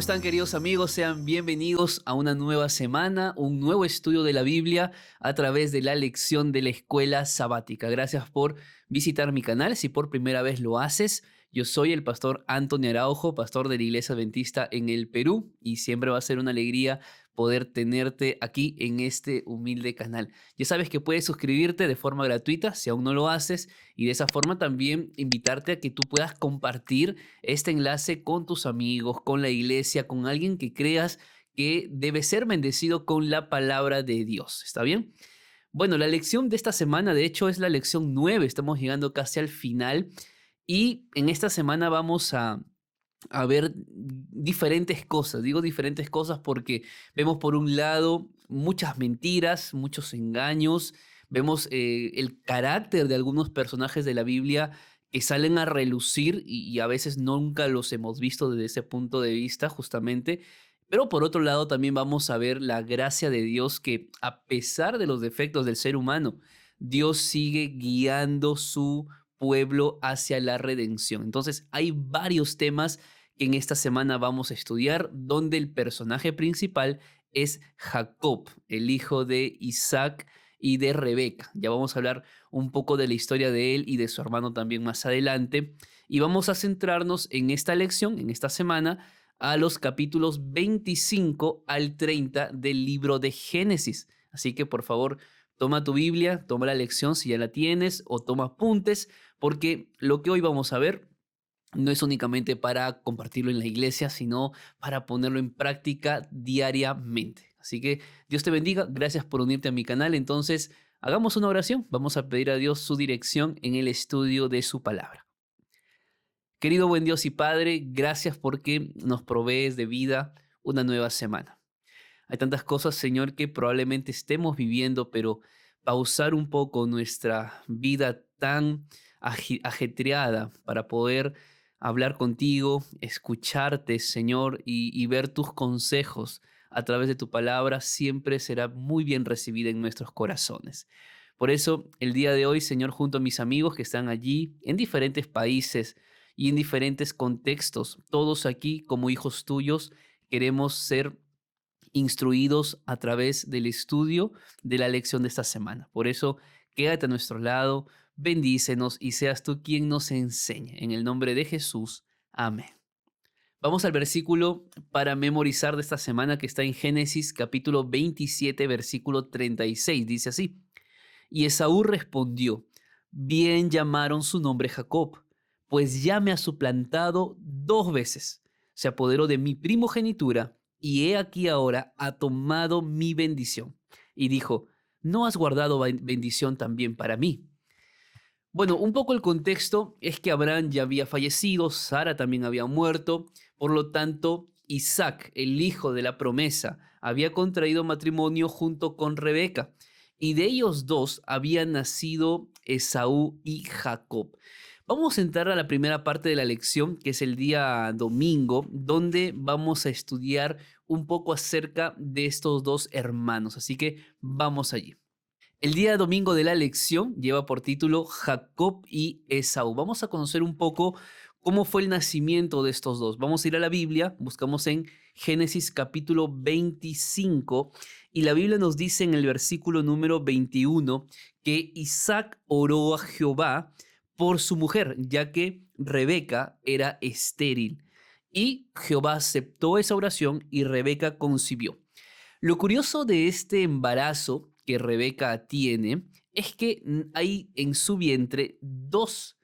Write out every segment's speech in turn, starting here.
están, queridos amigos? Sean bienvenidos a una nueva semana, un nuevo estudio de la Biblia a través de la lección de la escuela sabática. Gracias por visitar mi canal. Si por primera vez lo haces, yo soy el pastor Antonio Araujo, pastor de la Iglesia Adventista en el Perú, y siempre va a ser una alegría poder tenerte aquí en este humilde canal. Ya sabes que puedes suscribirte de forma gratuita si aún no lo haces, y de esa forma también invitarte a que tú puedas compartir este enlace con tus amigos, con la iglesia, con alguien que creas que debe ser bendecido con la palabra de Dios. ¿Está bien? Bueno, la lección de esta semana, de hecho, es la lección 9. Estamos llegando casi al final y en esta semana vamos a ver diferentes cosas. Digo diferentes cosas porque vemos por un lado muchas mentiras, muchos engaños, vemos el carácter de algunos personajes de la Biblia que salen a relucir y a veces nunca los hemos visto desde ese punto de vista justamente. Pero por otro lado también vamos a ver la gracia de Dios que a pesar de los defectos del ser humano, Dios sigue guiando su pueblo hacia la redención. Entonces hay varios temas que en esta semana vamos a estudiar, donde el personaje principal es Jacob, el hijo de Isaac y de Rebeca. Ya vamos a hablar un poco de la historia de él y de su hermano también más adelante. Y vamos a centrarnos en esta lección, en esta semana, a los capítulos 25 al 30 del libro de Génesis. Así que por favor, toma tu Biblia, toma la lección si ya la tienes o toma apuntes, porque lo que hoy vamos a ver no es únicamente para compartirlo en la iglesia, sino para ponerlo en práctica diariamente. Así que Dios te bendiga. Gracias por unirte a mi canal. Entonces, hagamos una oración. Vamos a pedir a Dios su dirección en el estudio de su palabra. Querido buen Dios y Padre, gracias porque nos provees de vida una nueva semana. Hay tantas cosas, Señor, que probablemente estemos viviendo, pero pausar un poco nuestra vida tan ajetreada para poder hablar contigo, escucharte, Señor, y ver tus consejos a través de tu palabra, siempre será muy bien recibida en nuestros corazones. Por eso, el día de hoy, Señor, junto a mis amigos que están allí en diferentes países y en diferentes contextos, todos aquí como hijos tuyos, queremos ser instruidos a través del estudio de la lección de esta semana. Por eso, quédate a nuestro lado, bendícenos y seas tú quien nos enseñe. En el nombre de Jesús. Amén. Vamos al versículo para memorizar de esta semana que está en Génesis capítulo 27, versículo 36. Dice así: Y Esaú respondió: Bien llamaron su nombre Jacob, pues ya me ha suplantado 2 veces. Se apoderó de mi primogenitura, y he aquí ahora ha tomado mi bendición. Y dijo: ¿No has guardado bendición también para mí? Bueno, un poco el contexto es que Abraham ya había fallecido, Sara también había muerto, por lo tanto, Isaac, el hijo de la promesa, había contraído matrimonio junto con Rebeca, y de ellos dos habían nacido Esaú y Jacob. Vamos a entrar a la primera parte de la lección, que es el día domingo, donde vamos a estudiar un poco acerca de estos dos hermanos. Así que vamos allí. El día domingo de la lección lleva por título Jacob y Esaú. Vamos a conocer un poco cómo fue el nacimiento de estos dos. Vamos a ir a la Biblia, buscamos en Génesis capítulo 25 y la Biblia nos dice en el versículo número 21 que Isaac oró a Jehová por su mujer, ya que Rebeca era estéril. Y Jehová aceptó esa oración y Rebeca concibió. Lo curioso de este embarazo que Rebeca tiene es que hay en su vientre dos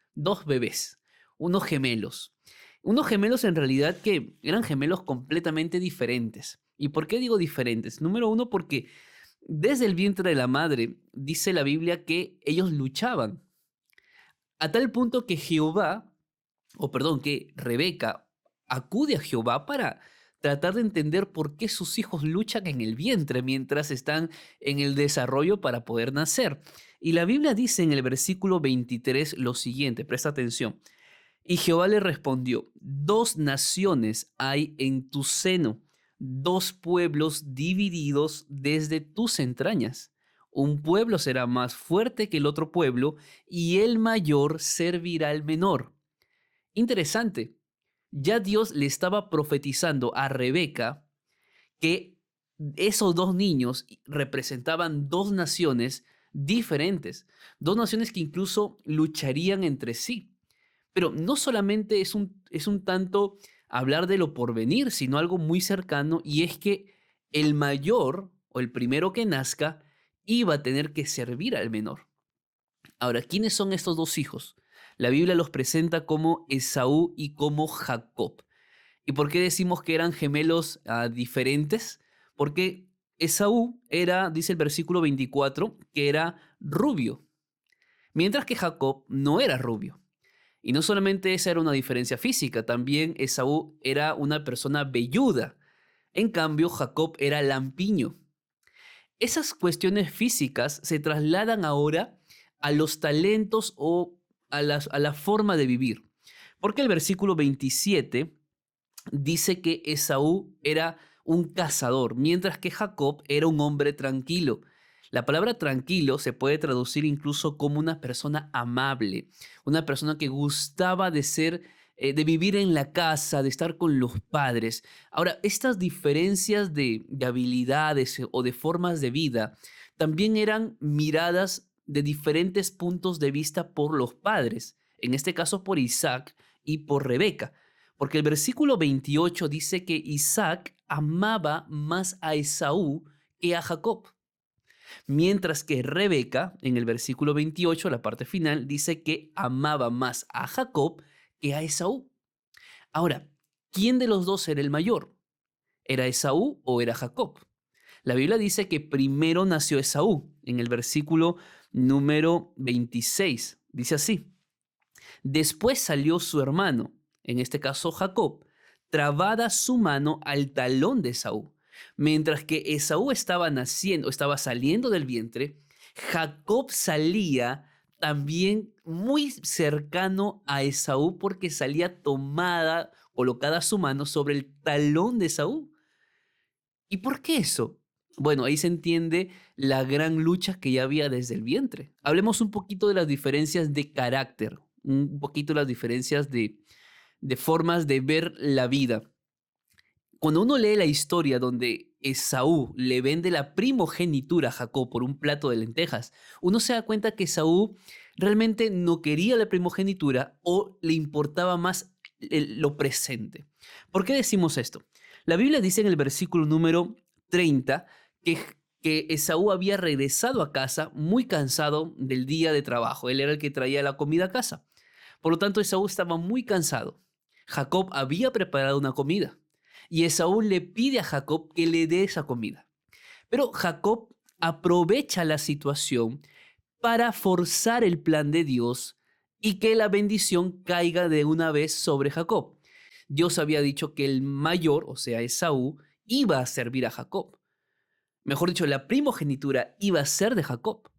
bebés, unos gemelos. Unos gemelos en realidad que eran gemelos completamente diferentes. ¿Y por qué digo diferentes? Número uno, porque desde el vientre de la madre dice la Biblia que ellos luchaban. A tal punto que que Rebeca acude a Jehová para tratar de entender por qué sus hijos luchan en el vientre mientras están en el desarrollo para poder nacer. Y la Biblia dice en el versículo 23 lo siguiente, presta atención. Y Jehová le respondió: Dos naciones hay en tu seno, dos pueblos divididos desde tus entrañas. Un pueblo será más fuerte que el otro pueblo, y el mayor servirá al menor. Interesante. Ya Dios le estaba profetizando a Rebeca que esos dos niños representaban dos naciones diferentes, dos naciones que incluso lucharían entre sí. Pero no solamente es un tanto hablar de lo porvenir, sino algo muy cercano, y es que el mayor o el primero que nazca iba a tener que servir al menor. Ahora, ¿quiénes son estos dos hijos? La Biblia los presenta como Esaú y como Jacob. ¿Y por qué decimos que eran gemelos diferentes? Porque Esaú era, dice el versículo 24, que era rubio, mientras que Jacob no era rubio. Y no solamente esa era una diferencia física, también Esaú era una persona velluda. En cambio, Jacob era lampiño. Esas cuestiones físicas se trasladan ahora a los talentos o a la forma de vivir. Porque el versículo 27 dice que Esaú era un cazador, mientras que Jacob era un hombre tranquilo. La palabra tranquilo se puede traducir incluso como una persona amable, una persona que gustaba de ser, de vivir en la casa, de estar con los padres. Ahora, estas diferencias de habilidades o de formas de vida también eran miradas de diferentes puntos de vista por los padres, en este caso por Isaac y por Rebeca. Porque el versículo 28 dice que Isaac amaba más a Esaú que a Jacob. Mientras que Rebeca, en el versículo 28, la parte final, dice que amaba más a Jacob que a Esaú. Ahora, ¿quién de los dos era el mayor? ¿Era Esaú o era Jacob? La Biblia dice que primero nació Esaú, en el versículo número 26. Dice así: después salió su hermano, en este caso Jacob, trabada su mano al talón de Esaú. Mientras que Esaú estaba saliendo del vientre, Jacob salía también muy cercano a Esaú porque salía colocada su mano sobre el talón de Esaú. ¿Y por qué eso? Bueno, ahí se entiende la gran lucha que ya había desde el vientre. Hablemos un poquito de las diferencias de carácter, un poquito las diferencias de formas de ver la vida. Cuando uno lee la historia donde Esaú le vende la primogenitura a Jacob por un plato de lentejas, uno se da cuenta que Esaú realmente no quería la primogenitura o le importaba más lo presente. ¿Por qué decimos esto? La Biblia dice en el versículo número 30 que Esaú había regresado a casa muy cansado del día de trabajo. Él era el que traía la comida a casa. Por lo tanto, Esaú estaba muy cansado. Jacob había preparado una comida y Esaú le pide a Jacob que le dé esa comida. Pero Jacob aprovecha la situación para forzar el plan de Dios y que la bendición caiga de una vez sobre Jacob. Dios había dicho que el mayor, o sea, Esaú, iba a servir a Jacob. Mejor dicho, la primogenitura iba a ser de Jacob.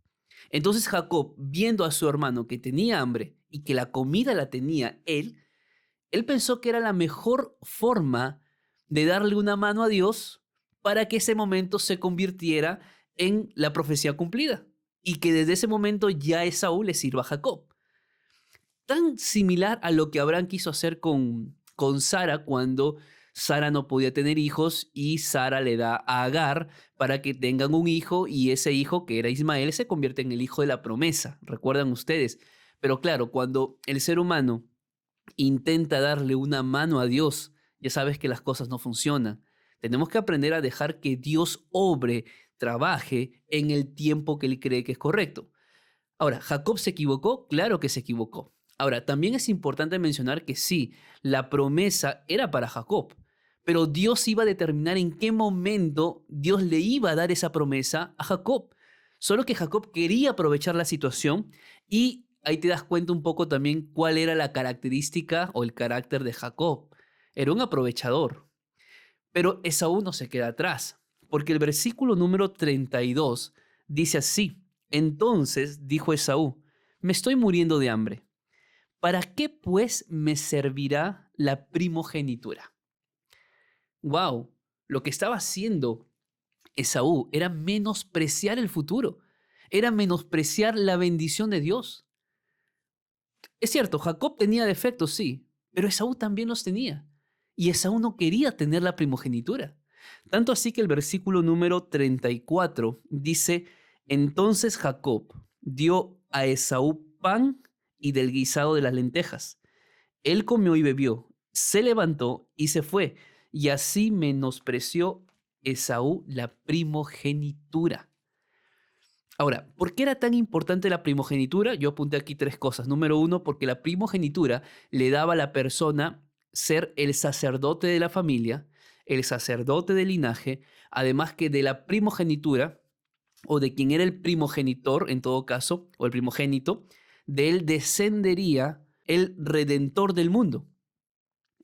Entonces Jacob, viendo a su hermano que tenía hambre y que la comida la tenía él pensó que era la mejor forma de darle una mano a Dios para que ese momento se convirtiera en la profecía cumplida y que desde ese momento ya Esaú le sirva a Jacob. Tan similar a lo que Abraham quiso hacer con Sara cuando Sara no podía tener hijos y Sara le da a Agar para que tengan un hijo y ese hijo, que era Ismael, se convierte en el hijo de la promesa. ¿Recuerdan ustedes? Pero claro, cuando el ser humano intenta darle una mano a Dios, ya sabes que las cosas no funcionan. Tenemos que aprender a dejar que Dios obre, trabaje en el tiempo que Él cree que es correcto. Ahora, ¿Jacob se equivocó? Claro que se equivocó. Ahora, también es importante mencionar que sí, la promesa era para Jacob, pero Dios iba a determinar en qué momento Dios le iba a dar esa promesa a Jacob. Solo que Jacob quería aprovechar la situación y ahí te das cuenta un poco también cuál era la característica o el carácter de Jacob. Era un aprovechador. Pero Esaú no se queda atrás, porque el versículo número 32 dice así: entonces dijo Esaú, me estoy muriendo de hambre. ¿Para qué pues me servirá la primogenitura? Wow, lo que estaba haciendo Esaú era menospreciar el futuro, era menospreciar la bendición de Dios. Es cierto, Jacob tenía defectos, sí, pero Esaú también los tenía. Y Esaú no quería tener la primogenitura. Tanto así que el versículo número 34 dice, entonces Jacob dio a Esaú pan y del guisado de las lentejas. Él comió y bebió, se levantó y se fue, y así menospreció Esaú la primogenitura. Ahora, ¿por qué era tan importante la primogenitura? Yo apunté aquí tres cosas. Número uno, porque la primogenitura le daba a la persona ser el sacerdote de la familia, el sacerdote del linaje, además que de la primogenitura, o de quien era el primogenitor en todo caso, o el primogénito, de él descendería el redentor del mundo.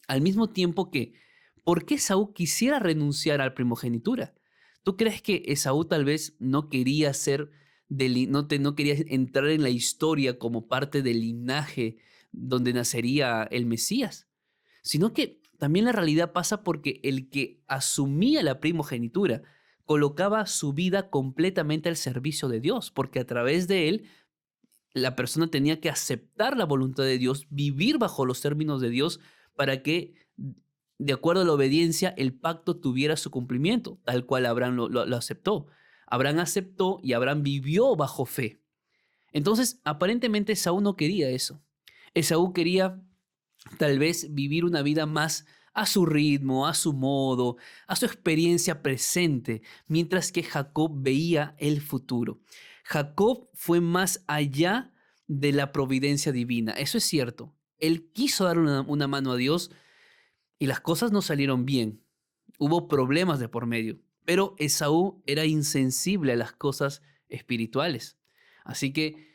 Al mismo tiempo que, ¿por qué Esaú quisiera renunciar a la primogenitura? ¿Tú crees que Esaú tal vez no quería ser no quería entrar en la historia como parte del linaje donde nacería el Mesías? Sino que también la realidad pasa porque el que asumía la primogenitura colocaba su vida completamente al servicio de Dios, porque a través de él la persona tenía que aceptar la voluntad de Dios, vivir bajo los términos de Dios para que, de acuerdo a la obediencia, el pacto tuviera su cumplimiento, tal cual Abraham lo aceptó. Abraham aceptó y Abraham vivió bajo fe. Entonces, aparentemente Esaú no quería eso. Esaú quería tal vez vivir una vida más a su ritmo, a su modo, a su experiencia presente, mientras que Jacob veía el futuro. Jacob fue más allá de la providencia divina, eso es cierto. Él quiso dar una mano a Dios y las cosas no salieron bien. Hubo problemas de por medio, pero Esaú era insensible a las cosas espirituales. Así que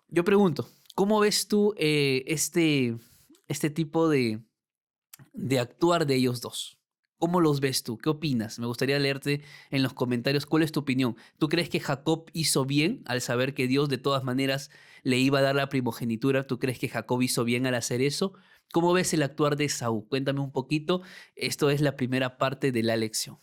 yo pregunto, ¿cómo ves tú este tipo de actuar de ellos dos? ¿Cómo los ves tú? ¿Qué opinas? Me gustaría leerte en los comentarios cuál es tu opinión. ¿Tú crees que Jacob hizo bien al saber que Dios de todas maneras le iba a dar la primogenitura? ¿Tú crees que Jacob hizo bien al hacer eso? ¿Cómo ves el actuar de Esaú? Cuéntame un poquito. Esto es la primera parte de la lección.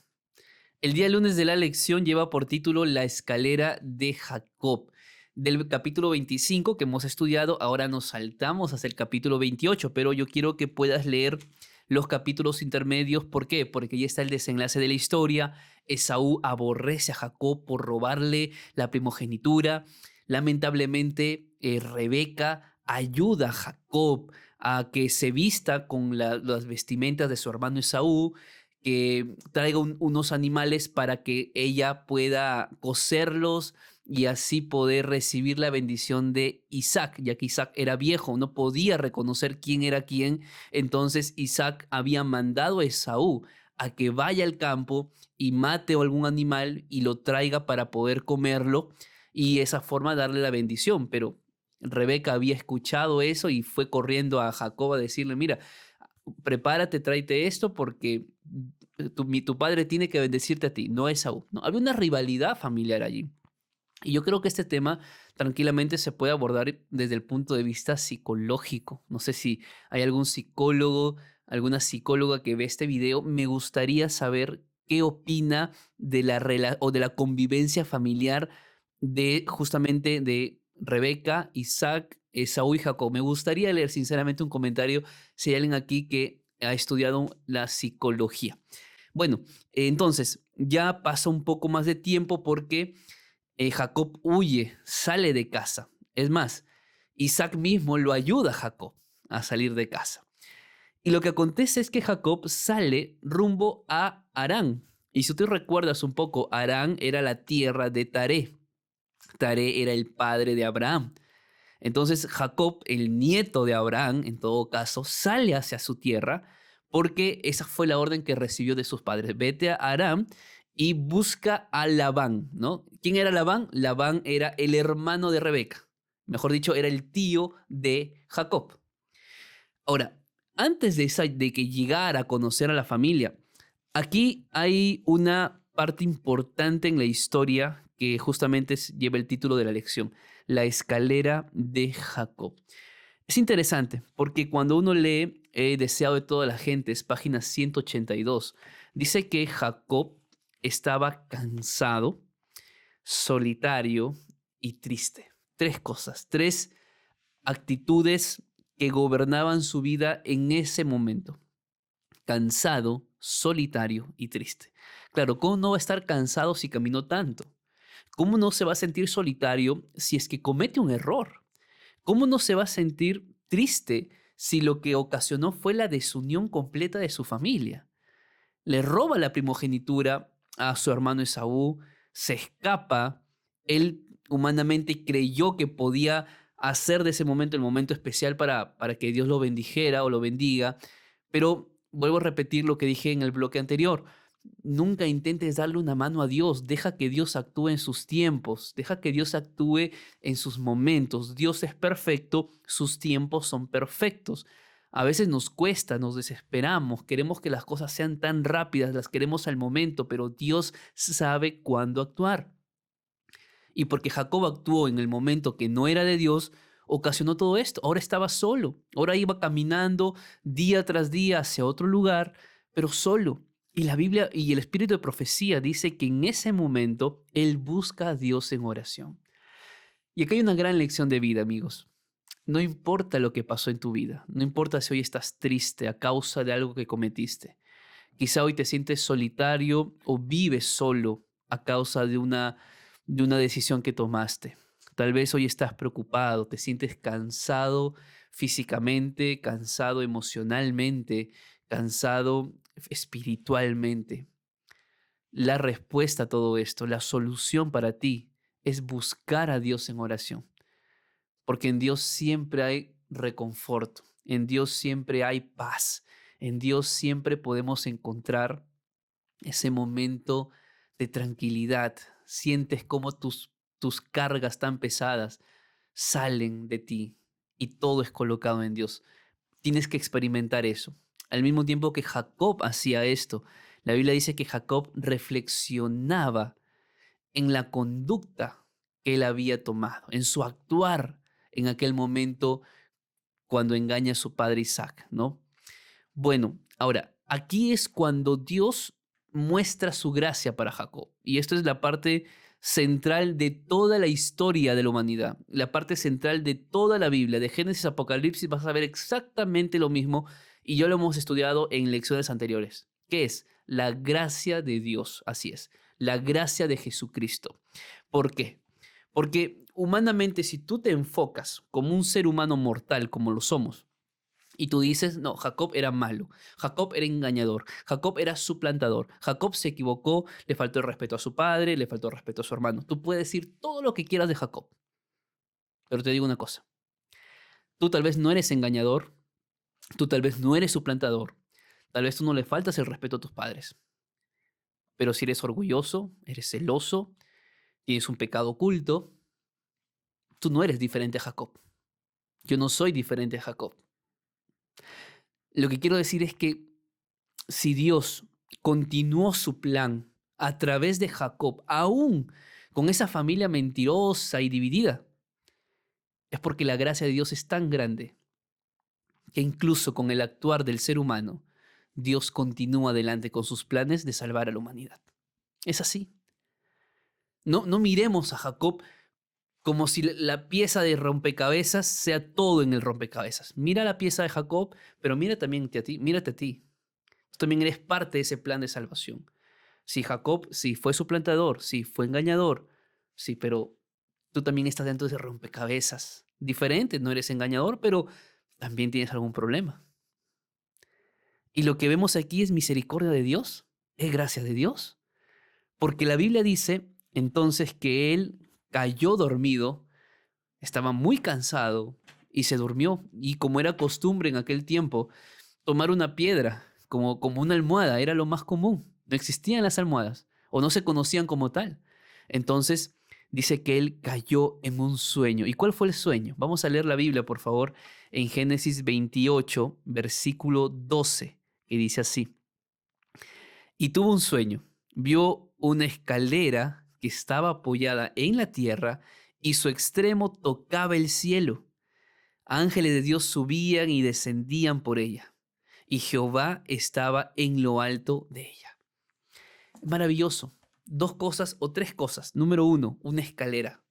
El día lunes de la lección lleva por título La escalera de Jacob. Del capítulo 25 que hemos estudiado, ahora nos saltamos hasta el capítulo 28, pero yo quiero que puedas leer los capítulos intermedios. ¿Por qué? Porque ya está el desenlace de la historia. Esaú aborrece a Jacob por robarle la primogenitura. Lamentablemente, Rebeca ayuda a Jacob a que se vista con las vestimentas de su hermano Esaú, que traiga unos animales para que ella pueda cocerlos y así poder recibir la bendición de Isaac, ya que Isaac era viejo, no podía reconocer quién era quién. Entonces Isaac había mandado a Esaú a que vaya al campo y mate algún animal y lo traiga para poder comerlo y esa forma darle la bendición. Pero Rebeca había escuchado eso y fue corriendo a Jacob a decirle, mira, prepárate, tráete esto porque tu padre tiene que bendecirte a ti, no a Esaú. No, había una rivalidad familiar allí. Y yo creo que este tema tranquilamente se puede abordar desde el punto de vista psicológico. No sé si hay algún psicólogo, alguna psicóloga que ve este video. Me gustaría saber qué opina de o de la convivencia familiar de justamente de Rebeca, Isaac, Esaú y Jacob. Me gustaría leer sinceramente un comentario si hay alguien aquí que ha estudiado la psicología. Bueno, entonces ya pasa un poco más de tiempo porque Jacob huye, sale de casa. Es más, Isaac mismo lo ayuda a Jacob a salir de casa. Y lo que acontece es que Jacob sale rumbo a Harán. Y si tú recuerdas un poco, Harán era la tierra de Taré. Taré era el padre de Abraham. Entonces Jacob, el nieto de Abraham, en todo caso, sale hacia su tierra porque esa fue la orden que recibió de sus padres. Vete a Aram y busca a Labán, ¿no? ¿Quién era Labán? Labán era el hermano de Rebeca. Mejor dicho, era el tío de Jacob. Ahora, antes de que llegara a conocer a la familia, aquí hay una parte importante en la historia que justamente lleva el título de la lección, la escalera de Jacob. Es interesante porque cuando uno lee Deseado de toda la gente, es página 182, dice que Jacob estaba cansado, solitario y triste. Tres cosas, tres actitudes que gobernaban su vida en ese momento. Cansado, solitario y triste. Claro, ¿cómo no va a estar cansado si caminó tanto? ¿Cómo no se va a sentir solitario si es que comete un error? ¿Cómo no se va a sentir triste si lo que ocasionó fue la desunión completa de su familia? Le roba la primogenitura a su hermano Esaú, se escapa, él humanamente creyó que podía hacer de ese momento el momento especial para que Dios lo bendijera o lo bendiga, pero vuelvo a repetir lo que dije en el bloque anterior. Nunca intentes darle una mano a Dios, deja que Dios actúe en sus tiempos, deja que Dios actúe en sus momentos. Dios es perfecto, sus tiempos son perfectos. A veces nos cuesta, nos desesperamos, queremos que las cosas sean tan rápidas, las queremos al momento, pero Dios sabe cuándo actuar. Y porque Jacob actuó en el momento que no era de Dios, ocasionó todo esto. Ahora estaba solo, ahora iba caminando día tras día hacia otro lugar, pero solo. Y la Biblia y el espíritu de profecía dice que en ese momento él busca a Dios en oración. Y aquí hay una gran lección de vida, amigos. No importa lo que pasó en tu vida, no importa si hoy estás triste a causa de algo que cometiste. Quizá hoy te sientes solitario o vives solo a causa de una decisión que tomaste. Tal vez hoy estás preocupado, te sientes cansado físicamente, cansado emocionalmente, cansado espiritualmente. La respuesta a todo esto, la solución para ti es buscar a Dios en oración. Porque en Dios siempre hay reconforto, en Dios siempre hay paz, en Dios siempre podemos encontrar ese momento de tranquilidad. Sientes como tus cargas tan pesadas salen de ti y todo es colocado en Dios. Tienes que experimentar eso. Al mismo tiempo que Jacob hacía esto, la Biblia dice que Jacob reflexionaba en la conducta que él había tomado, en su actuar en aquel momento cuando engaña a su padre Isaac, ¿no? Bueno, ahora, aquí es cuando Dios muestra su gracia para Jacob. Y esto es la parte central de toda la historia de la humanidad, la parte central de toda la Biblia, de Génesis a Apocalipsis, vas a ver exactamente lo mismo y ya lo hemos estudiado en lecciones anteriores. ¿Qué es? La gracia de Dios, así es, la gracia de Jesucristo. ¿Por qué? Porque humanamente, si tú te enfocas como un ser humano mortal, como lo somos, y tú dices, no, Jacob era malo, Jacob era engañador, Jacob era suplantador, Jacob se equivocó, le faltó el respeto a su padre, le faltó el respeto a su hermano. Tú puedes decir todo lo que quieras de Jacob, pero te digo una cosa, tú tal vez no eres engañador, tú tal vez no eres suplantador, tal vez tú no le faltas el respeto a tus padres, pero si eres orgulloso, eres celoso, tienes un pecado oculto, tú no eres diferente a Jacob. Yo no soy diferente a Jacob. Lo que quiero decir es que si Dios continuó su plan a través de Jacob, aún con esa familia mentirosa y dividida, es porque la gracia de Dios es tan grande que incluso con el actuar del ser humano, Dios continúa adelante con sus planes de salvar a la humanidad. Es así. No miremos a Jacob como si la pieza de rompecabezas sea todo en el rompecabezas. Mira la pieza de Jacob, pero mira también a ti, mírate a ti. Tú también eres parte de ese plan de salvación. Si Jacob, sí fue suplantador, sí fue engañador, sí, pero tú también estás dentro de ese rompecabezas. Diferente, no eres engañador, pero también tienes algún problema. Y lo que vemos aquí es misericordia de Dios, es gracia de Dios. Porque la Biblia dice entonces que él cayó dormido, estaba muy cansado y se durmió. Y como era costumbre en aquel tiempo, tomar una piedra como una almohada era lo más común. No existían las almohadas o no se conocían como tal. Entonces dice que él cayó en un sueño. ¿Y cuál fue el sueño? Vamos a leer la Biblia, por favor, en Génesis 28, versículo 12, que dice así. Y tuvo un sueño. Vio una escalera que estaba apoyada en la tierra y su extremo tocaba el cielo. Ángeles de Dios subían y descendían por ella, y Jehová estaba en lo alto de ella. Maravilloso. Dos cosas o tres cosas. Número uno, una escalera.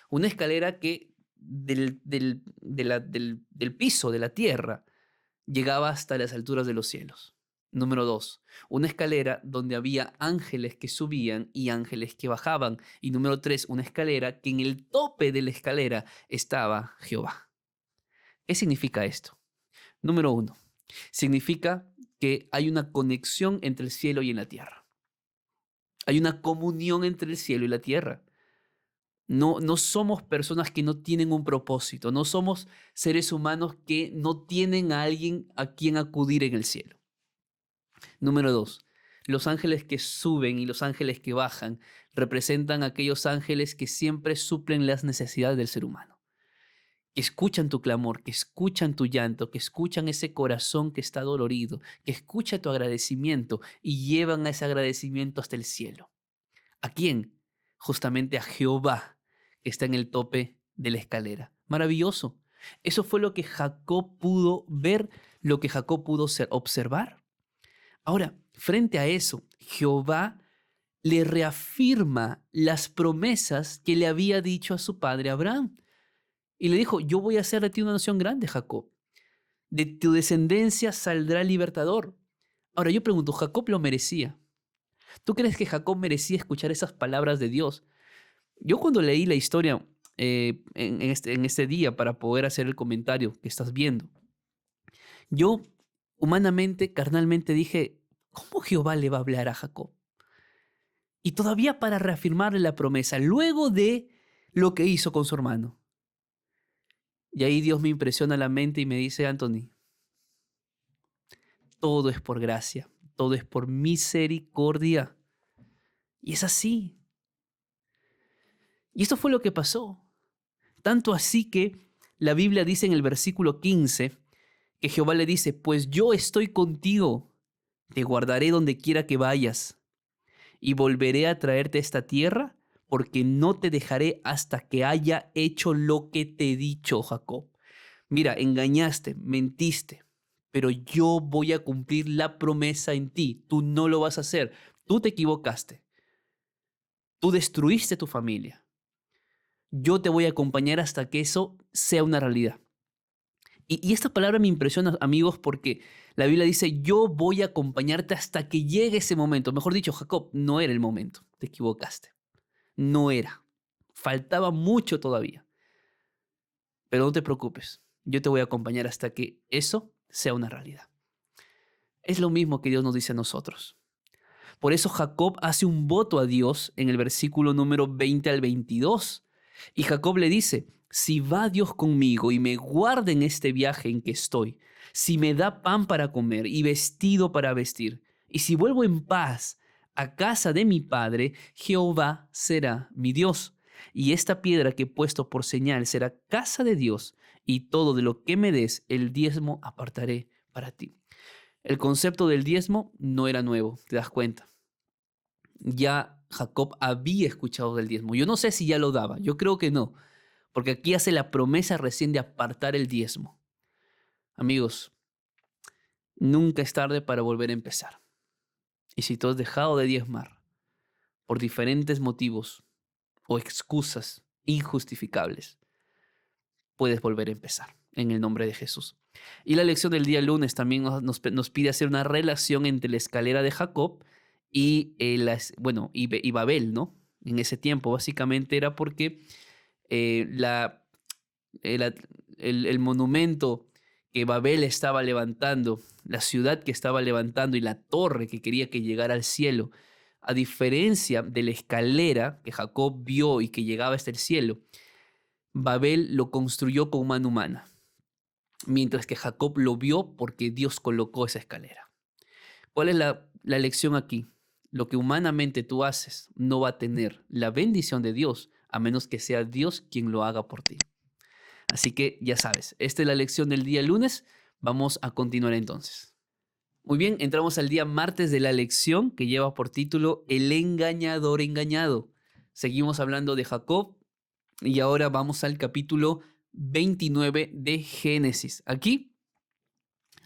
Una escalera que del piso, de la tierra, llegaba hasta las alturas de los cielos. Número 2, una escalera donde había ángeles que subían y ángeles que bajaban. Y número 3, una escalera que en el tope de la escalera estaba Jehová. ¿Qué significa esto? Número 1, significa que hay una conexión entre el cielo y la tierra. Hay una comunión entre el cielo y la tierra. No somos personas que no tienen un propósito, no somos seres humanos que no tienen a alguien a quien acudir en el cielo. Número 2, los ángeles que suben y los ángeles que bajan representan a aquellos ángeles que siempre suplen las necesidades del ser humano, que escuchan tu clamor, que escuchan tu llanto, que escuchan ese corazón que está dolorido, que escucha tu agradecimiento y llevan a ese agradecimiento hasta el cielo. ¿A quién? Justamente a Jehová, que está en el tope de la escalera. Maravilloso. Eso fue lo que Jacob pudo ver, lo que Jacob pudo observar. Ahora, frente a eso, Jehová le reafirma las promesas que le había dicho a su padre Abraham. Y le dijo, yo voy a hacer de ti una nación grande, Jacob. De tu descendencia saldrá el libertador. Ahora yo pregunto, ¿Jacob lo merecía? ¿Tú crees que Jacob merecía escuchar esas palabras de Dios? Yo cuando leí la historia en este día para poder hacer el comentario que estás viendo, yo humanamente, carnalmente dije, ¿cómo Jehová le va a hablar a Jacob? Y todavía para reafirmarle la promesa, luego de lo que hizo con su hermano. Y ahí Dios me impresiona la mente y me dice, Anthony, todo es por gracia, todo es por misericordia. Y es así. Y esto fue lo que pasó. Tanto así que la Biblia dice en el versículo 15 que Jehová le dice, pues yo estoy contigo, te guardaré donde quiera que vayas y volveré a traerte a esta tierra porque no te dejaré hasta que haya hecho lo que te he dicho, Jacob. Mira, engañaste, mentiste, pero yo voy a cumplir la promesa en ti. Tú no lo vas a hacer. Tú te equivocaste. Tú destruiste tu familia. Yo te voy a acompañar hasta que eso sea una realidad. Y esta palabra me impresiona, amigos, porque la Biblia dice, yo voy a acompañarte hasta que llegue ese momento. Mejor dicho, Jacob, no era el momento. Te equivocaste. No era. Faltaba mucho todavía. Pero no te preocupes. Yo te voy a acompañar hasta que eso sea una realidad. Es lo mismo que Dios nos dice a nosotros. Por eso Jacob hace un voto a Dios en el versículo número 20 al 22. Y Jacob le dice, si va Dios conmigo y me guarda en este viaje en que estoy, si me da pan para comer y vestido para vestir, y si vuelvo en paz a casa de mi padre, Jehová será mi Dios. Y esta piedra que he puesto por señal será casa de Dios, y todo de lo que me des, el diezmo apartaré para ti. El concepto del diezmo no era nuevo, ¿te das cuenta? Ya Jacob había escuchado del diezmo. Yo no sé si ya lo daba, yo creo que no, porque aquí hace la promesa recién de apartar el diezmo. Amigos, nunca es tarde para volver a empezar. Y si tú has dejado de diezmar por diferentes motivos o excusas injustificables, puedes volver a empezar en el nombre de Jesús. Y la lección del día lunes también nos pide hacer una relación entre la escalera de Jacob y Babel, ¿no? En ese tiempo básicamente era porque eh, la, el monumento que Babel estaba levantando, la ciudad que estaba levantando y la torre que quería que llegara al cielo, a diferencia de la escalera que Jacob vio y que llegaba hasta el cielo, Babel lo construyó con mano humana, mientras que Jacob lo vio porque Dios colocó esa escalera. ¿Cuál es la lección aquí? Lo que humanamente tú haces no va a tener la bendición de Dios a menos que sea Dios quien lo haga por ti. Así que ya sabes, esta es la lección del día lunes. Vamos a continuar entonces. Muy bien, entramos al día martes de la lección que lleva por título El engañador engañado. Seguimos hablando de Jacob y ahora vamos al capítulo 29 de Génesis. Aquí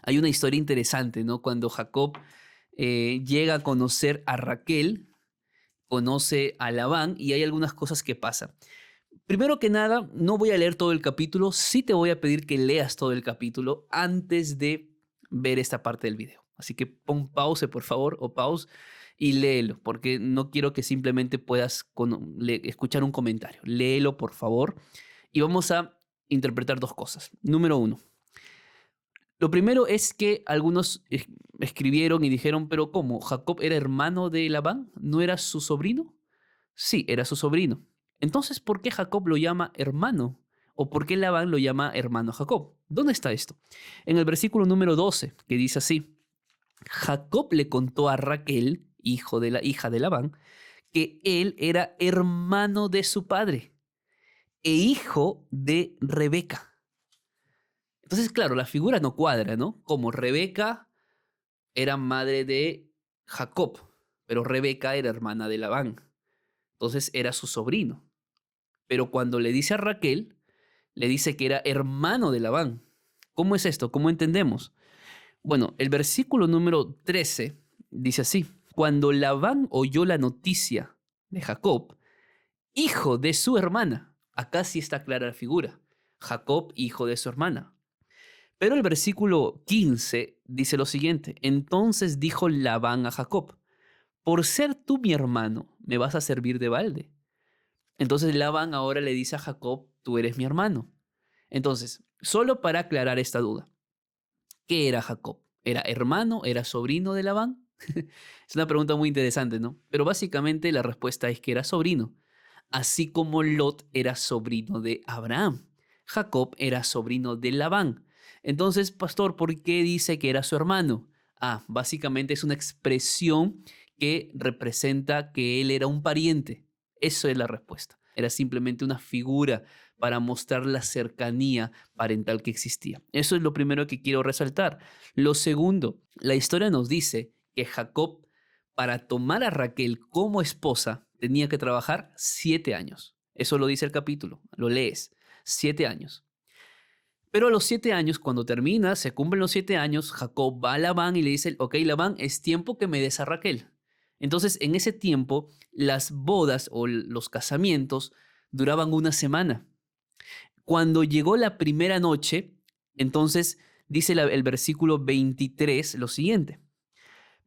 hay una historia interesante, ¿no? Cuando Jacob llega a conocer a Raquel, conoce a Labán y hay algunas cosas que pasan. Primero que nada, no voy a leer todo el capítulo, sí te voy a pedir que leas todo el capítulo antes de ver esta parte del video. Así que pon pause, por favor, o pause y léelo, porque no quiero que simplemente puedas escuchar un comentario. Léelo, por favor, y vamos a interpretar dos cosas. Número uno, lo primero es que algunos escribieron y dijeron, pero ¿cómo? ¿Jacob era hermano de Labán? ¿No era su sobrino? Sí, era su sobrino. Entonces, ¿por qué Jacob lo llama hermano? ¿O por qué Labán lo llama hermano a Jacob? ¿Dónde está esto? En el versículo número 12, que dice así, Jacob le contó a Raquel, hijo de la hija de Labán, que él era hermano de su padre e hijo de Rebeca. Entonces, claro, la figura no cuadra, ¿no? Como Rebeca era madre de Jacob, pero Rebeca era hermana de Labán. Entonces era su sobrino. Pero cuando le dice a Raquel, le dice que era hermano de Labán. ¿Cómo es esto? ¿Cómo entendemos? Bueno, el versículo número 13 dice así, cuando Labán oyó la noticia de Jacob, hijo de su hermana, acá sí está clara la figura, Jacob, hijo de su hermana. Pero el versículo 15 dice lo siguiente, entonces dijo Labán a Jacob, por ser tú mi hermano, me vas a servir de balde. Entonces Labán ahora le dice a Jacob, tú eres mi hermano. Entonces, solo para aclarar esta duda, ¿qué era Jacob? ¿Era hermano? ¿Era sobrino de Labán? Es una pregunta muy interesante, ¿no? Pero básicamente la respuesta es que era sobrino, así como Lot era sobrino de Abraham. Jacob era sobrino de Labán. Entonces, pastor, ¿por qué dice que era su hermano? Básicamente es una expresión que representa que él era un pariente. Eso es la respuesta. Era simplemente una figura para mostrar la cercanía parental que existía. Eso es lo primero que quiero resaltar. Lo segundo, la historia nos dice que Jacob, para tomar a Raquel como esposa, tenía que trabajar 7 años. Eso lo dice el capítulo, lo lees, 7 años. Pero a los 7 años, cuando termina, se cumplen los 7 años, Jacob va a Labán y le dice, ok, Labán, es tiempo que me des a Raquel. Entonces, en ese tiempo, las bodas o los casamientos duraban una semana. Cuando llegó la primera noche, entonces dice el versículo 23 lo siguiente.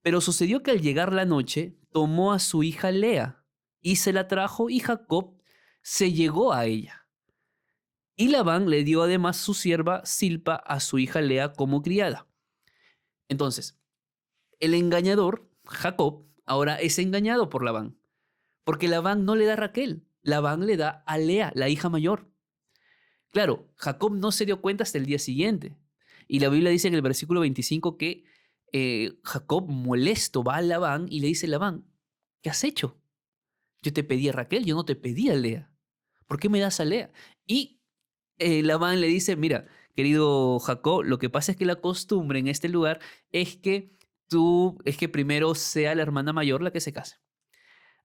Pero sucedió que al llegar la noche, tomó a su hija Lea y se la trajo y Jacob se llegó a ella. Y Labán le dio además su sierva Silpa a su hija Lea como criada. Entonces, el engañador, Jacob, ahora es engañado por Labán, porque Labán no le da a Raquel, Labán le da a Lea, la hija mayor. Claro, Jacob no se dio cuenta hasta el día siguiente. Y la Biblia dice en el versículo 25 que Jacob molesto va a Labán y le dice, Labán, ¿qué has hecho? Yo te pedí a Raquel, yo no te pedí a Lea. ¿Por qué me das a Lea? Y Labán le dice, mira, querido Jacob, lo que pasa es que la costumbre en este lugar es que primero sea la hermana mayor la que se case.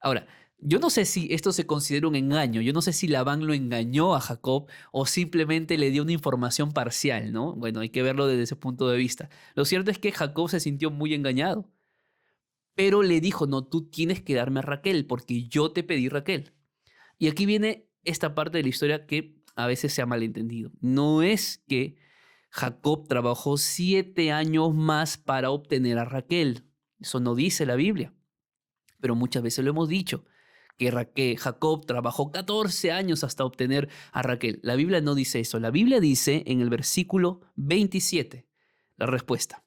Ahora, yo no sé si esto se considera un engaño, yo no sé si Labán lo engañó a Jacob o simplemente le dio una información parcial, ¿no? Bueno, hay que verlo desde ese punto de vista. Lo cierto es que Jacob se sintió muy engañado, pero le dijo, no, tú tienes que darme a Raquel porque yo te pedí Raquel. Y aquí viene esta parte de la historia que a veces se ha malentendido. No es que Jacob trabajó 7 años más para obtener a Raquel. Eso no dice la Biblia, pero muchas veces lo hemos dicho que Jacob trabajó 14 años hasta obtener a Raquel. La Biblia no dice eso. La Biblia dice en el versículo 27, la respuesta.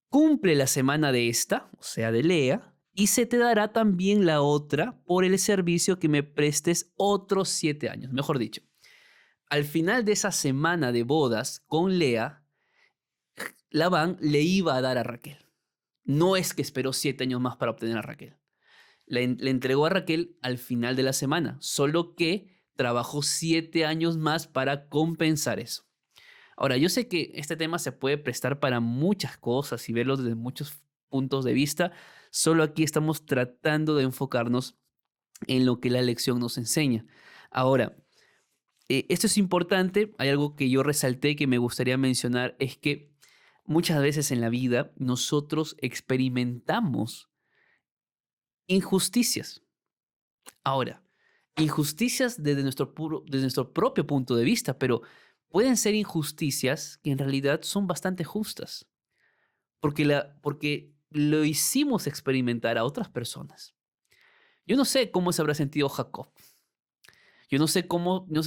Cumple la semana de esta, o sea, de Lea, y se te dará también la otra por el servicio que me prestes otros 7 años. Mejor dicho, al final de esa semana de bodas con Lea, Labán le iba a dar a Raquel. No es que esperó 7 años más para obtener a Raquel. Le entregó a Raquel al final de la semana, solo que trabajó 7 años más para compensar eso. Ahora, yo sé que este tema se puede prestar para muchas cosas y verlo desde muchos puntos de vista. Solo aquí estamos tratando de enfocarnos en lo que la lección nos enseña. Ahora, esto es importante. Hay algo que yo resalté que me gustaría mencionar, es que muchas veces en la vida nosotros experimentamos injusticias. Ahora, Injusticias desde nuestro propio punto de vista, pero pueden ser injusticias que en realidad son bastante justas, porque lo hicimos experimentar a otras personas. Yo no sé cómo se habrá sentido Jacob. Yo no sé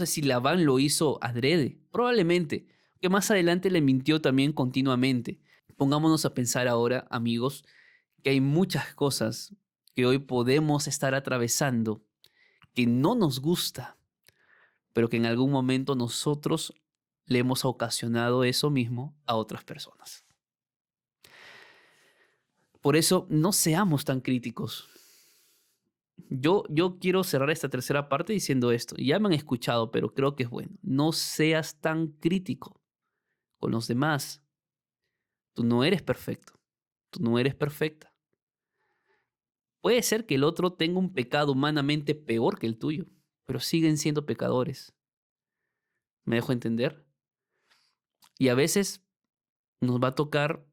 si Labán lo hizo adrede, probablemente, que más adelante le mintió también continuamente. Pongámonos a pensar ahora, amigos, que hay muchas cosas que hoy podemos estar atravesando que no nos gusta, pero que en algún momento nosotros le hemos ocasionado eso mismo a otras personas. Por eso no seamos tan críticos. Yo quiero cerrar esta tercera parte diciendo esto. Ya me han escuchado, pero creo que es bueno. No seas tan crítico con los demás. Tú no eres perfecto. Tú no eres perfecta. Puede ser que el otro tenga un pecado humanamente peor que el tuyo, pero siguen siendo pecadores. ¿Me dejo entender? Y a veces nos va a tocar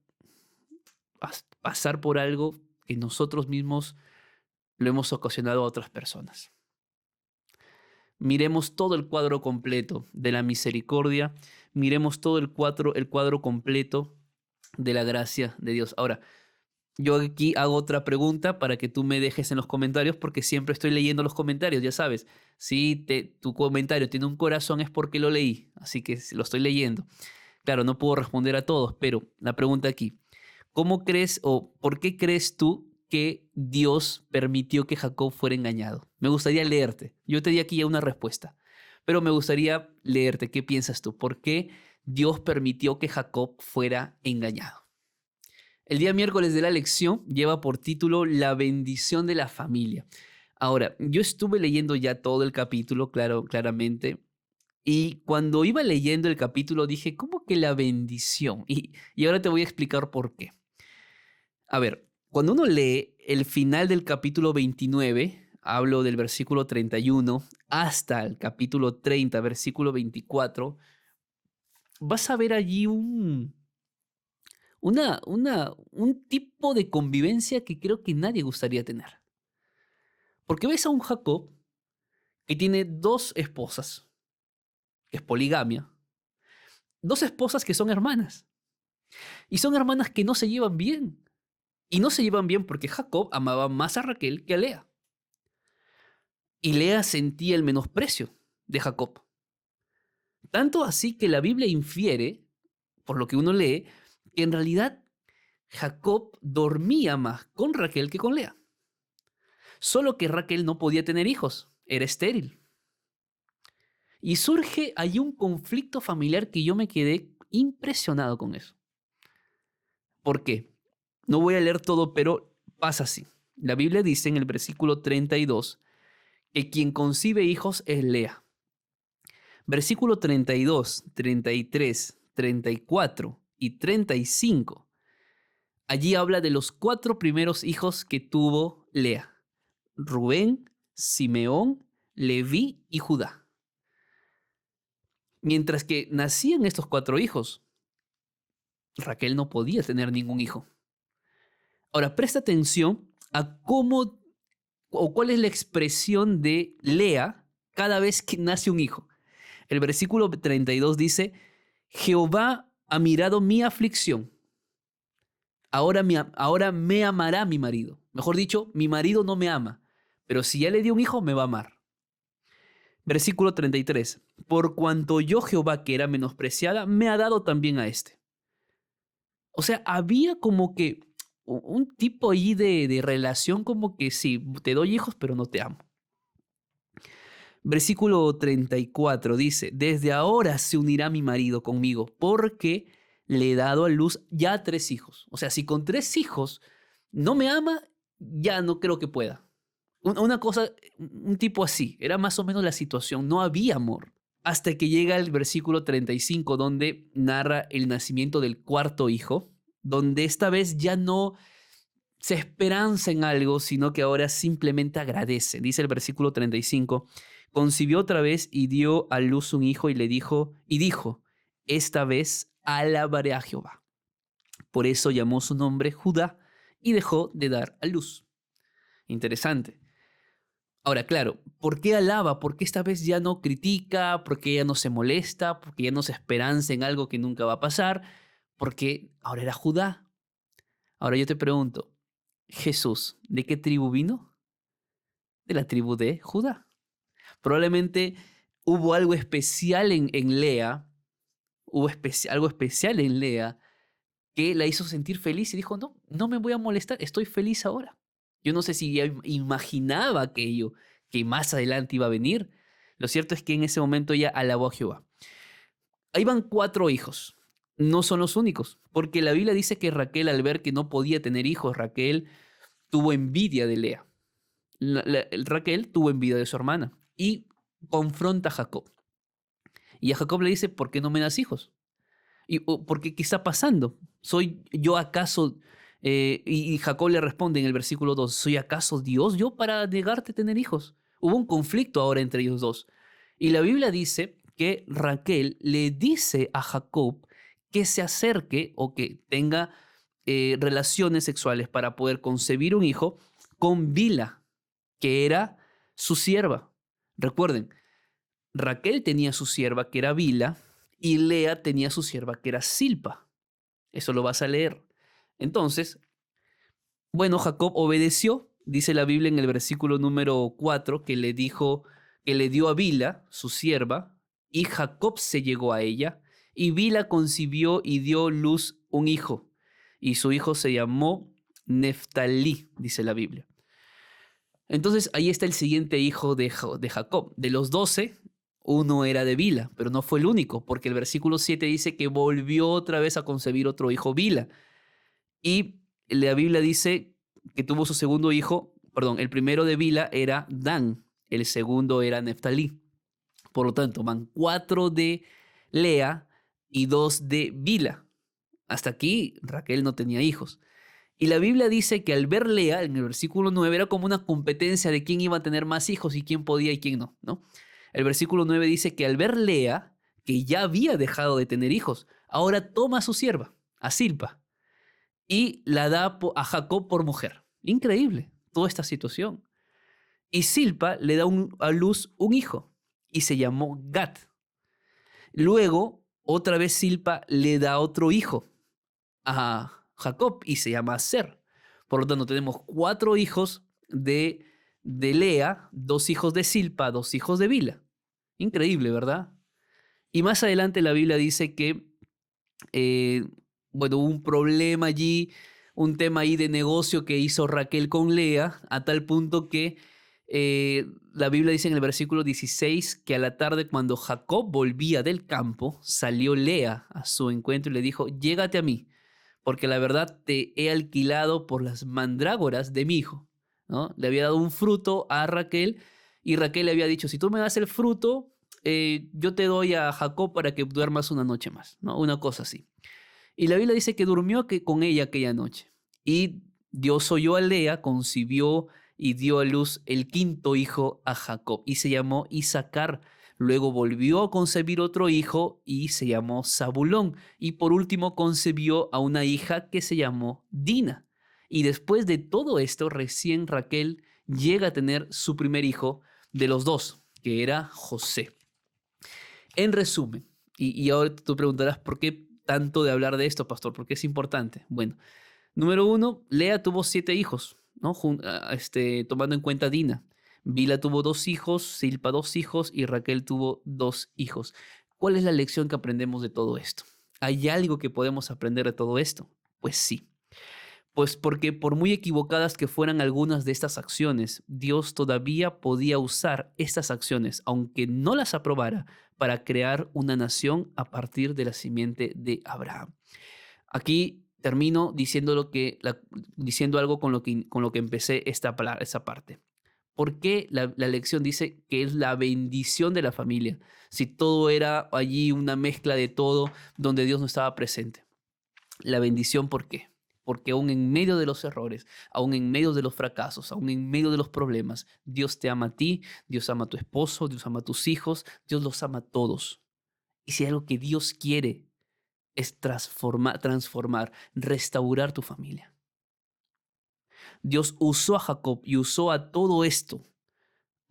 pasar por algo que nosotros mismos lo hemos ocasionado a otras personas. Miremos todo el cuadro completo de la misericordia, miremos todo el cuadro completo de la gracia de Dios. Ahora, yo aquí hago otra pregunta para que tú me dejes en los comentarios, porque siempre estoy leyendo los comentarios, ya sabes. Si tu comentario tiene un corazón es porque lo leí, así que lo estoy leyendo. Claro, no puedo responder a todos, pero la pregunta aquí, ¿cómo crees o por qué crees tú que Dios permitió que Jacob fuera engañado? Me gustaría leerte. Yo te di aquí ya una respuesta, pero me gustaría leerte. ¿Qué piensas tú? ¿Por qué Dios permitió que Jacob fuera engañado? El día miércoles de la lección lleva por título La bendición de la familia. Ahora, yo estuve leyendo ya todo el capítulo, claramente, y cuando iba leyendo el capítulo dije, ¿cómo que la bendición? Y ahora te voy a explicar por qué. A ver, cuando uno lee el final del capítulo 29, hablo del versículo 31 hasta el capítulo 30, versículo 24, vas a ver allí un tipo de convivencia que creo que nadie gustaría tener. Porque ves a un Jacob que tiene dos esposas, que es poligamia, dos esposas que son hermanas, y son hermanas que no se llevan bien. Y no se llevan bien porque Jacob amaba más a Raquel que a Lea. Y Lea sentía el menosprecio de Jacob. Tanto así que la Biblia infiere, por lo que uno lee, que en realidad Jacob dormía más con Raquel que con Lea. Solo que Raquel no podía tener hijos, era estéril. Y surge allí un conflicto familiar que yo me quedé impresionado con eso. ¿Por qué? No voy a leer todo, pero pasa así. La Biblia dice en el versículo 32 que quien concibe hijos es Lea. Versículo 32, 33, 34 y 35. Allí habla de los cuatro primeros hijos que tuvo Lea: Rubén, Simeón, Leví y Judá. Mientras que nacían estos cuatro hijos, Raquel no podía tener ningún hijo. Ahora, presta atención a cómo o cuál es la expresión de Lea cada vez que nace un hijo. El versículo 32 dice: Jehová ha mirado mi aflicción. Ahora me amará mi marido. Mejor dicho, mi marido no me ama, pero si ya le di un hijo, me va a amar. Versículo 33. Por cuanto yo, Jehová, que era menospreciada, me ha dado también a este. O sea, había como que un tipo allí de relación como que sí, te doy hijos, pero no te amo. Versículo 34 dice: desde ahora se unirá mi marido conmigo, porque le he dado a luz ya 3 hijos. O sea, si con 3 hijos no me ama, ya no creo que pueda. Una cosa, un tipo así, era más o menos la situación, no había amor. Hasta que llega el versículo 35, donde narra el nacimiento del cuarto hijo, donde esta vez ya no se esperanza en algo, sino que ahora simplemente agradece. Dice el versículo 35, concibió otra vez y dio a luz un hijo y dijo, esta vez alabaré a Jehová. Por eso llamó su nombre Judá y dejó de dar a luz. Interesante. Ahora, claro, ¿por qué alaba? ¿Por qué esta vez ya no critica? ¿Por qué ya no se molesta? ¿Por qué ya no se esperanza en algo que nunca va a pasar? Porque ahora era Judá. Ahora yo te pregunto, Jesús, ¿de qué tribu vino? De la tribu de Judá. Probablemente hubo algo especial en Lea, algo especial en Lea que la hizo sentir feliz y dijo, no, no me voy a molestar, estoy feliz ahora. Yo no sé si ella imaginaba aquello que más adelante iba a venir. Lo cierto es que en ese momento ella alabó a Jehová. Ahí van 4 hijos. No son los únicos, porque la Biblia dice que Raquel, al ver que no podía tener hijos, Raquel tuvo envidia de Lea. Raquel tuvo envidia de su hermana y confronta a Jacob. Y a Jacob le dice, ¿por qué no me das hijos? Porque, ¿qué está pasando? ¿Soy yo acaso? Y Jacob le responde en el versículo 2, ¿soy acaso Dios yo para negarte tener hijos? Hubo un conflicto ahora entre ellos dos. Y la Biblia dice que Raquel le dice a Jacob que se acerque o que tenga relaciones sexuales para poder concebir un hijo con Bila, que era su sierva. Recuerden, Raquel tenía su sierva que era Bila y Lea tenía su sierva que era Silpa. Eso lo vas a leer. Entonces, bueno, Jacob obedeció, dice la Biblia en el versículo número 4, que le dijo, que le dio a Bila, su sierva, y Jacob se llegó a ella, y Bila concibió y dio luz un hijo, y su hijo se llamó Neftalí, dice la Biblia. Entonces ahí está el siguiente hijo de Jacob. De los 12, uno era de Bila, pero no fue el único, porque el versículo 7 dice que volvió otra vez a concebir otro hijo, Bila. Y la Biblia dice que tuvo su segundo hijo, perdón, el primero de Bila era Dan, el segundo era Neftalí. Por lo tanto, van 4 de Lea y 2 de Bila. Hasta aquí Raquel no tenía hijos. Y la Biblia dice que al ver Lea, en el versículo 9, era como una competencia de quién iba a tener más hijos y quién podía y quién no, ¿no? El versículo 9 dice que al ver Lea, que ya había dejado de tener hijos, ahora toma a su sierva, a Silpa, y la da a Jacob por mujer. Increíble toda esta situación. Y Silpa le da a luz un hijo y se llamó Gad. Luego, otra vez Silpa le da otro hijo a Jacob y se llama Ser. Por lo tanto, tenemos 4 hijos de Lea, 2 hijos de Silpa, 2 hijos de Bila. Increíble, ¿verdad? Y más adelante la Biblia dice que, eh, bueno, hubo un problema allí, un tema ahí de negocio que hizo Raquel con Lea, a tal punto que la Biblia dice en el versículo 16 que a la tarde cuando Jacob volvía del campo, salió Lea a su encuentro y le dijo, llégate a mí porque la verdad te he alquilado por las mandrágoras de mi hijo, ¿no? Le había dado un fruto a Raquel y Raquel le había dicho, si tú me das el fruto, yo te doy a Jacob para que duermas una noche más, ¿no? Una cosa así. Y la Biblia dice que durmió con ella aquella noche. Y Dios oyó a Lea, concibió y dio a luz el quinto hijo a Jacob y se llamó Isacar. Luego volvió a concebir otro hijo y se llamó Zabulón. Y por último concebió a una hija que se llamó Dina. Y después de todo esto, recién Raquel llega a tener su primer hijo de los dos, que era José. En resumen, y ahora tú preguntarás por qué tanto de hablar de esto, pastor, porque es importante. Bueno, número 1, Lea tuvo 7 hijos, ¿no? Tomando en cuenta Dina. Bila tuvo 2 hijos, Silpa 2 hijos y Raquel tuvo 2 hijos. ¿Cuál es la lección que aprendemos de todo esto? ¿Hay algo que podemos aprender de todo esto? Pues sí. Pues porque por muy equivocadas que fueran algunas de estas acciones, Dios todavía podía usar estas acciones, aunque no las aprobara, para crear una nación a partir de la simiente de Abraham. Aquí termino diciendo algo con lo que empecé esta parte. ¿Por qué la lección dice que es la bendición de la familia? Si todo era allí una mezcla de todo donde Dios no estaba presente. La bendición, ¿por qué? Porque aún en medio de los errores, aún en medio de los fracasos, aún en medio de los problemas, Dios te ama a ti, Dios ama a tu esposo, Dios ama a tus hijos, Dios los ama a todos. Y si hay algo que Dios quiere es transformar, restaurar tu familia. Dios usó a Jacob y usó a todo esto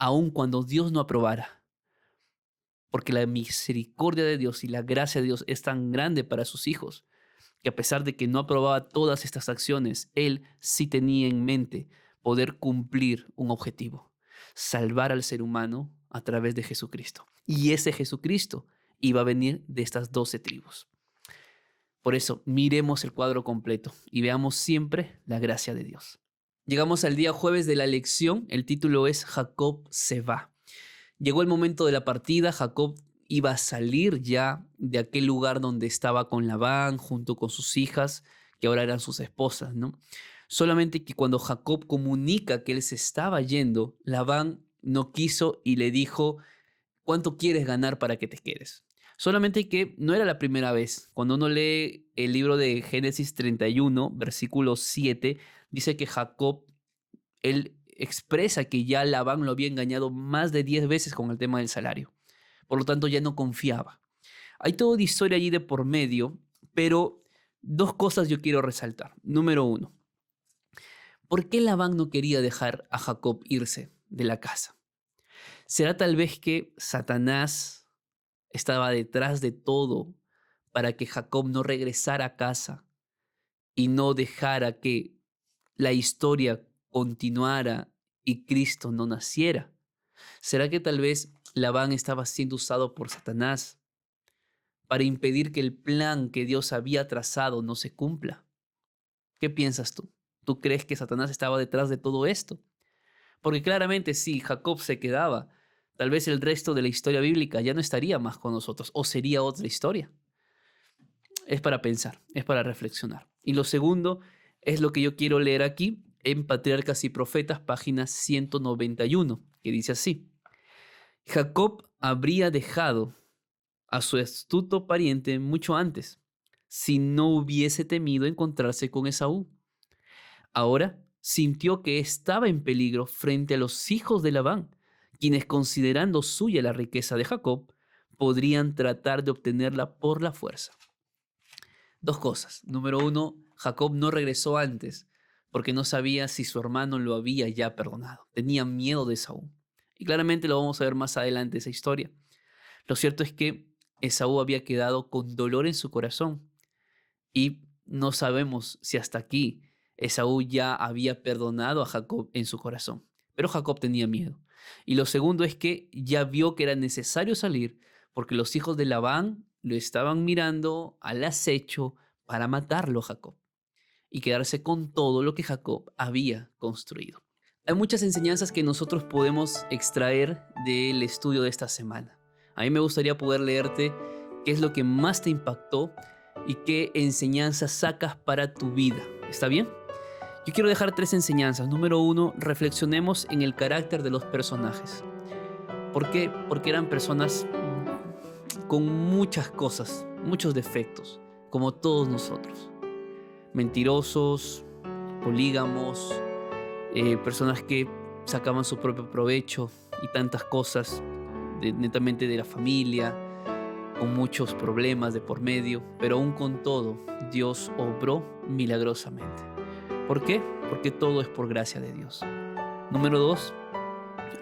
aun cuando Dios no aprobara, porque la misericordia de Dios y la gracia de Dios es tan grande para sus hijos, que a pesar de que no aprobaba todas estas acciones, Él sí tenía en mente poder cumplir un objetivo: salvar al ser humano a través de Jesucristo. Y ese Jesucristo iba a venir de estas 12 tribus. Por eso, miremos el cuadro completo y veamos siempre la gracia de Dios. Llegamos al día jueves de la lección. El título es Jacob se va. Llegó el momento de la partida. Jacob iba a salir ya de aquel lugar donde estaba con Labán, junto con sus hijas, que ahora eran sus esposas, ¿no? Solamente que cuando Jacob comunica que él se estaba yendo, Labán no quiso y le dijo: ¿cuánto quieres ganar para que te quedes? Solamente que no era la primera vez. Cuando uno lee el libro de Génesis 31, versículo 7, dice que Jacob, él expresa que ya Labán lo había engañado más de 10 veces con el tema del salario. Por lo tanto, ya no confiaba. Hay toda una historia allí de por medio, pero dos cosas yo quiero resaltar. Número uno, ¿por qué Labán no quería dejar a Jacob irse de la casa? ¿Será tal vez que Satanás estaba detrás de todo para que Jacob no regresara a casa y no dejara que la historia continuara y Cristo no naciera? ¿Será que tal vez Labán estaba siendo usado por Satanás para impedir que el plan que Dios había trazado no se cumpla? ¿Qué piensas tú? ¿Tú crees que Satanás estaba detrás de todo esto? Porque claramente si Jacob se quedaba, tal vez el resto de la historia bíblica ya no estaría más con nosotros o sería otra historia. Es para pensar, es para reflexionar. Y lo segundo es lo que yo quiero leer aquí en Patriarcas y Profetas, página 191, que dice así: Jacob habría dejado a su astuto pariente mucho antes, si no hubiese temido encontrarse con Esaú. Ahora sintió que estaba en peligro frente a los hijos de Labán, quienes, considerando suya la riqueza de Jacob, podrían tratar de obtenerla por la fuerza. Dos cosas. Número uno, Jacob no regresó antes porque no sabía si su hermano lo había ya perdonado. Tenía miedo de Esaú. Y claramente lo vamos a ver más adelante esa historia. Lo cierto es que Esaú había quedado con dolor en su corazón y no sabemos si hasta aquí Esaú ya había perdonado a Jacob en su corazón. Pero Jacob tenía miedo. Y lo segundo es que ya vio que era necesario salir porque los hijos de Labán lo estaban mirando al acecho para matarlo a Jacob y quedarse con todo lo que Jacob había construido. Hay muchas enseñanzas que nosotros podemos extraer del estudio de esta semana. A mí me gustaría poder leerte qué es lo que más te impactó y qué enseñanzas sacas para tu vida. ¿Está bien? Yo quiero dejar 3 enseñanzas. Número 1, reflexionemos en el carácter de los personajes. ¿Por qué? Porque eran personas con muchas cosas, muchos defectos, como todos nosotros. Mentirosos, polígamos, personas que sacaban su propio provecho y tantas cosas, netamente de la familia, con muchos problemas de por medio, pero aún con todo, Dios obró milagrosamente. ¿Por qué? Porque todo es por gracia de Dios. Número 2,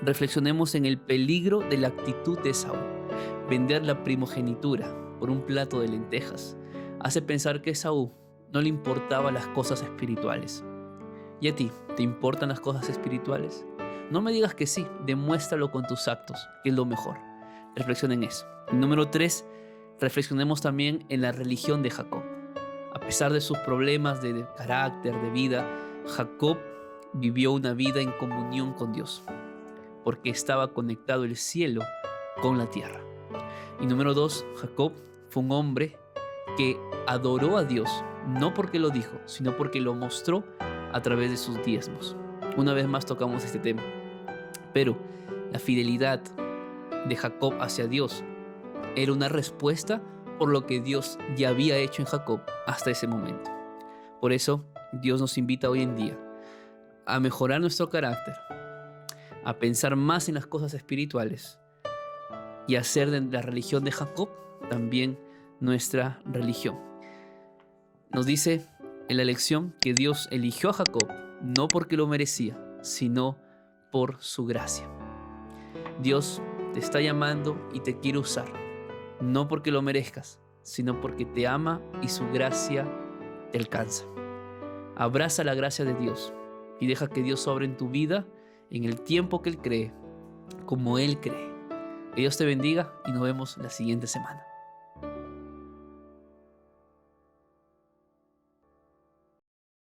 reflexionemos en el peligro de la actitud de Esaú. Vender la primogenitura por un plato de lentejas hace pensar que a Esaú no le importaban las cosas espirituales. ¿Y a ti, te importan las cosas espirituales? No me digas que sí, demuéstralo con tus actos, que es lo mejor. Reflexiona en eso. Número 3, reflexionemos también en la religión de Jacob. A pesar de sus problemas de carácter, de vida, Jacob vivió una vida en comunión con Dios, porque estaba conectado el cielo con la tierra. Y número 2, Jacob fue un hombre que adoró a Dios, no porque lo dijo, sino porque lo mostró a través de sus diezmos. Una vez más tocamos este tema. Pero la fidelidad de Jacob hacia Dios era una respuesta por lo que Dios ya había hecho en Jacob hasta ese momento. Por eso Dios nos invita hoy en día a mejorar nuestro carácter, a pensar más en las cosas espirituales y a hacer de la religión de Jacob también nuestra religión. Nos dice en la lección que Dios eligió a Jacob no porque lo merecía, sino por su gracia. Dios te está llamando y te quiere usar, no porque lo merezcas, sino porque te ama y su gracia te alcanza. Abraza la gracia de Dios y deja que Dios obre en tu vida en el tiempo que Él cree, como Él cree. Que Dios te bendiga y nos vemos la siguiente semana.